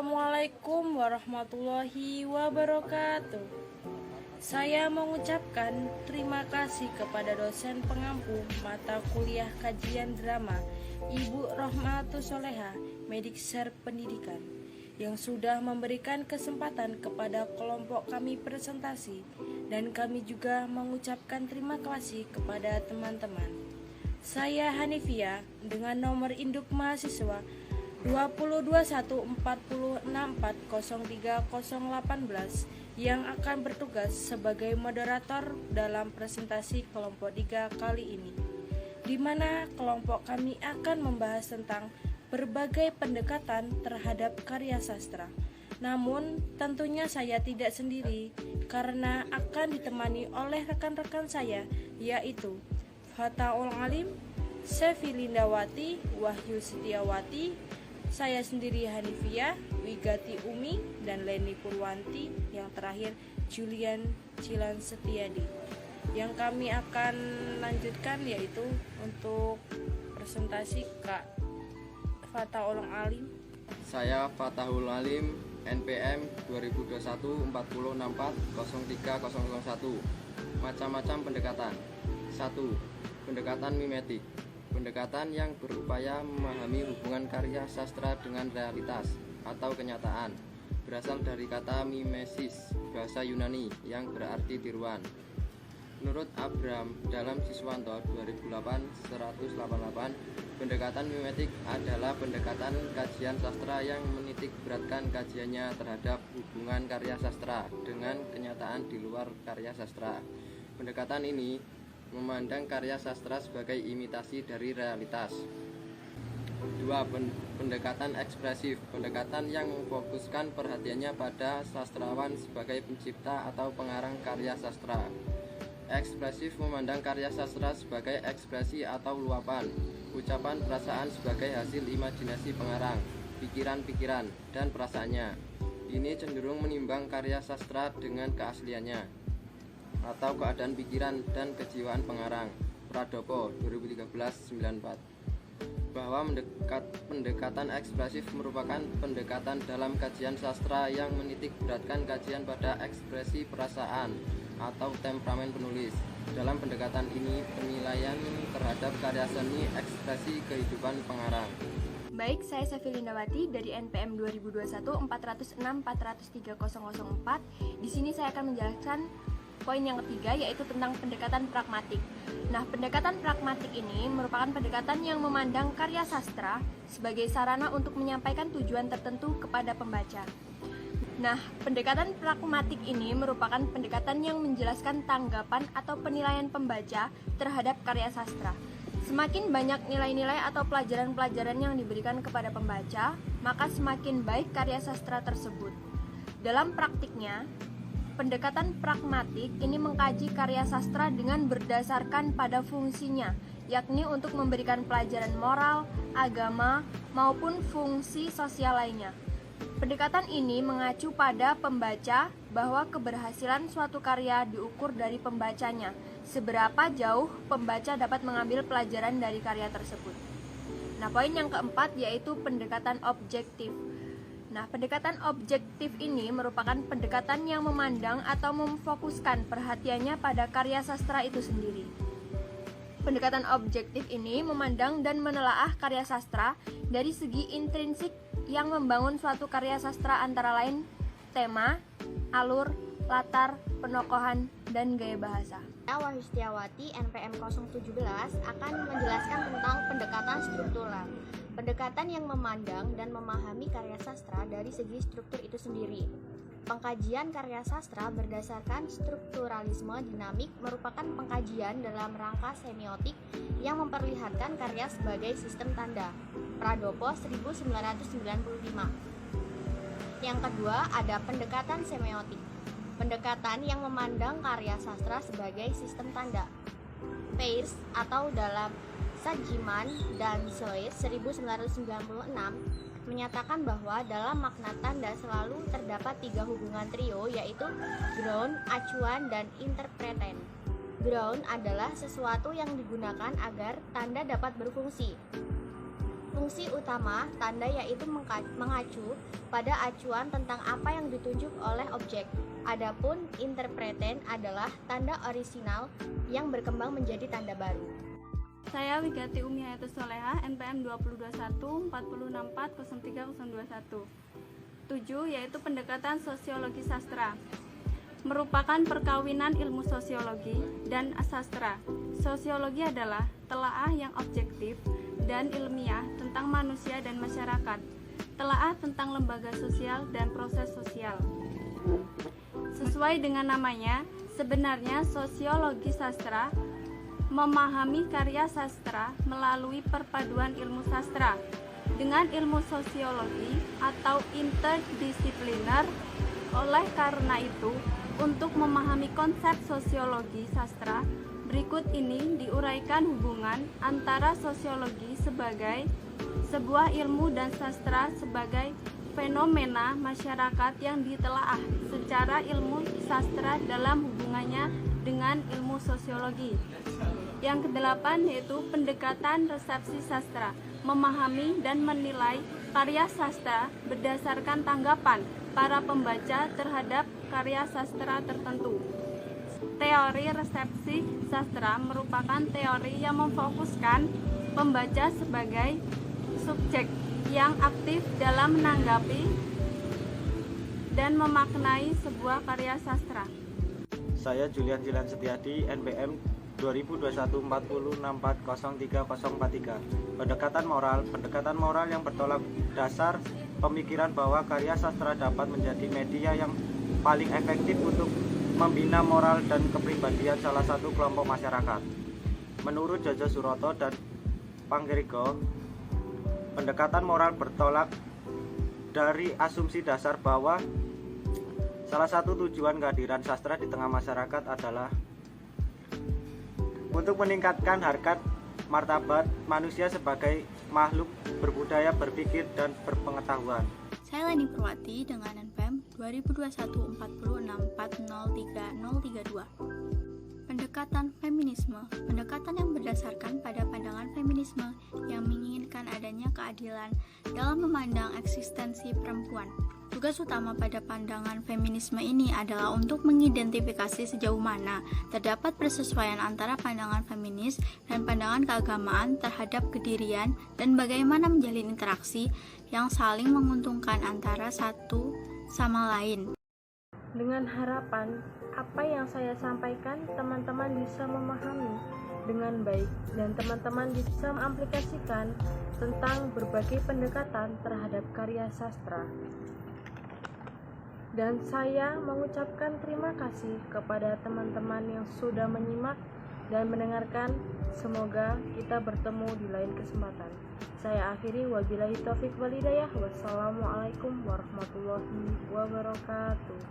Assalamualaikum warahmatullahi wabarakatuh. Saya mengucapkan terima kasih kepada dosen pengampu mata kuliah kajian drama Ibu Rohmatus Soleha, Medikser Pendidikan, yang sudah memberikan kesempatan kepada kelompok kami presentasi, dan kami juga mengucapkan terima kasih kepada teman-teman. Saya Hanifia dengan nomor induk mahasiswa 20214064030018 yang akan bertugas sebagai moderator dalam presentasi kelompok 3 kali ini, di mana kelompok kami akan membahas tentang berbagai pendekatan terhadap karya sastra. Namun tentunya saya tidak sendiri karena akan ditemani oleh rekan-rekan saya, yaitu Fataul Alim, Sevi Lindawati, Wahyu Setiawati, saya sendiri Hanifia, Wigati Umi, dan Leni Purwanti, yang terakhir Julian Cilan Setiadi. Yang kami akan lanjutkan yaitu untuk presentasi Kak Fataul Alim. Saya Fatahul Alim, NPM 2021-4064-03001. Macam-macam pendekatan. 1. Pendekatan mimetik. Pendekatan yang berupaya memahami hubungan karya sastra dengan realitas atau kenyataan, berasal dari kata mimesis, bahasa Yunani yang berarti tiruan. Menurut Abraham dalam Siswanto 2008-188, pendekatan mimetik adalah pendekatan kajian sastra yang menitik beratkan kajiannya terhadap hubungan karya sastra dengan kenyataan di luar karya sastra. Pendekatan ini memandang karya sastra sebagai imitasi dari realitas. 2. Pendekatan ekspresif. Pendekatan yang memfokuskan perhatiannya pada sastrawan sebagai pencipta atau pengarang karya sastra. Ekspresif memandang karya sastra sebagai ekspresi atau luapan, ucapan perasaan sebagai hasil imajinasi pengarang, pikiran-pikiran, dan perasaannya. Ini cenderung menimbang karya sastra dengan keasliannya atau keadaan pikiran dan kejiwaan pengarang. Pradopo 2013-94. Bahwa pendekatan ekspresif merupakan pendekatan dalam kajian sastra yang menitik beratkan kajian pada ekspresi perasaan atau temperamen penulis. Dalam pendekatan ini, penilaian terhadap karya seni ekspresi kehidupan pengarang. Baik, saya Sevi Lindawati dari NPM 2021-406-403-004. Di sini saya akan menjelaskan poin yang ketiga, yaitu tentang pendekatan pragmatik. Nah, pendekatan pragmatik ini merupakan pendekatan yang memandang karya sastra sebagai sarana untuk menyampaikan tujuan tertentu kepada pembaca. Nah, pendekatan pragmatik ini merupakan pendekatan yang menjelaskan tanggapan atau penilaian pembaca terhadap karya sastra. Semakin banyak nilai-nilai atau pelajaran-pelajaran yang diberikan kepada pembaca, maka semakin baik karya sastra tersebut. Dalam praktiknya, pendekatan pragmatik ini mengkaji karya sastra dengan berdasarkan pada fungsinya, yakni untuk memberikan pelajaran moral, agama, maupun fungsi sosial lainnya. Pendekatan ini mengacu pada pembaca bahwa keberhasilan suatu karya diukur dari pembacanya, seberapa jauh pembaca dapat mengambil pelajaran dari karya tersebut. Nah, poin yang keempat yaitu pendekatan objektif. Nah, pendekatan objektif ini merupakan pendekatan yang memandang atau memfokuskan perhatiannya pada karya sastra itu sendiri. Pendekatan objektif ini memandang dan menelaah karya sastra dari segi intrinsik yang membangun suatu karya sastra, antara lain tema, alur, latar, penokohan, dan gaya bahasa. Wahyu Setiawati, NPM 017 akan menjelaskan tentang pendekatan struktural. Pendekatan yang memandang dan memahami karya sastra dari segi struktur itu sendiri. Pengkajian karya sastra berdasarkan strukturalisme dinamik merupakan pengkajian dalam rangka semiotik yang memperlihatkan karya sebagai sistem tanda. Pradopo 1995. Yang kedua, ada pendekatan semiotik. Pendekatan yang memandang karya sastra sebagai sistem tanda. Peirce atau dalam Sajiman dan Sois 1996 menyatakan bahwa dalam makna tanda selalu terdapat 3 hubungan trio, yaitu ground, acuan, dan interpretan. Ground adalah sesuatu yang digunakan agar tanda dapat berfungsi. Fungsi utama tanda yaitu mengacu pada acuan tentang apa yang ditunjuk oleh objek. Adapun interpretan adalah tanda orisinal yang berkembang menjadi tanda baru. Saya Wigati Umiayatus Soleha, NPM 2021 4640321. 7 yaitu pendekatan sosiologi sastra. Merupakan perkawinan ilmu sosiologi dan sastra. Sosiologi adalah telaah yang objektif dan ilmiah tentang manusia dan masyarakat. Telaah tentang lembaga sosial dan proses sosial. Sesuai dengan namanya, sebenarnya sosiologi sastra memahami karya sastra melalui perpaduan ilmu sastra dengan ilmu sosiologi atau interdisipliner. Oleh karena itu, untuk memahami konsep sosiologi sastra, berikut ini diuraikan hubungan antara sosiologi sebagai sebuah ilmu dan sastra sebagai fenomena masyarakat yang ditelaah secara ilmu sastra dalam hubungannya dengan ilmu sosiologi. Yang kedelapan yaitu pendekatan resepsi sastra, memahami dan menilai karya sastra berdasarkan tanggapan para pembaca terhadap karya sastra tertentu. Teori resepsi sastra merupakan teori yang memfokuskan pembaca sebagai subjek yang aktif dalam menanggapi dan memaknai sebuah karya sastra. Saya Julian Jilan Setiadi, NPM 2021 40640343. Pendekatan moral yang bertolak dasar pemikiran bahwa karya sastra dapat menjadi media yang paling efektif untuk membina moral dan kepribadian salah satu kelompok masyarakat. Menurut Jojo Suroto dan Panggrigo, pendekatan moral bertolak dari asumsi dasar bahwa salah satu tujuan kehadiran sastra di tengah masyarakat adalah untuk meningkatkan harkat martabat manusia sebagai makhluk berbudaya, berpikir, dan berpengetahuan. Saya Leni Purwati dengan NPM 2021 464063032. Pendekatan feminisme. Pendekatan yang berdasarkan pada pandangan feminisme yang menginginkan adanya keadilan dalam memandang eksistensi perempuan. Tugas utama pada pandangan feminisme ini adalah untuk mengidentifikasi sejauh mana terdapat persesuaian antara pandangan feminis dan pandangan keagamaan terhadap kedirian dan bagaimana menjalin interaksi yang saling menguntungkan antara satu sama lain. Dengan harapan apa yang saya sampaikan teman-teman bisa memahami dengan baik dan teman-teman bisa mengaplikasikan tentang berbagai pendekatan terhadap karya sastra. Dan saya mengucapkan terima kasih kepada teman-teman yang sudah menyimak dan mendengarkan. Semoga kita bertemu di lain kesempatan. Saya akhiri, wabillahi taufiq wal hidayah. Wassalamualaikum warahmatullahi wabarakatuh.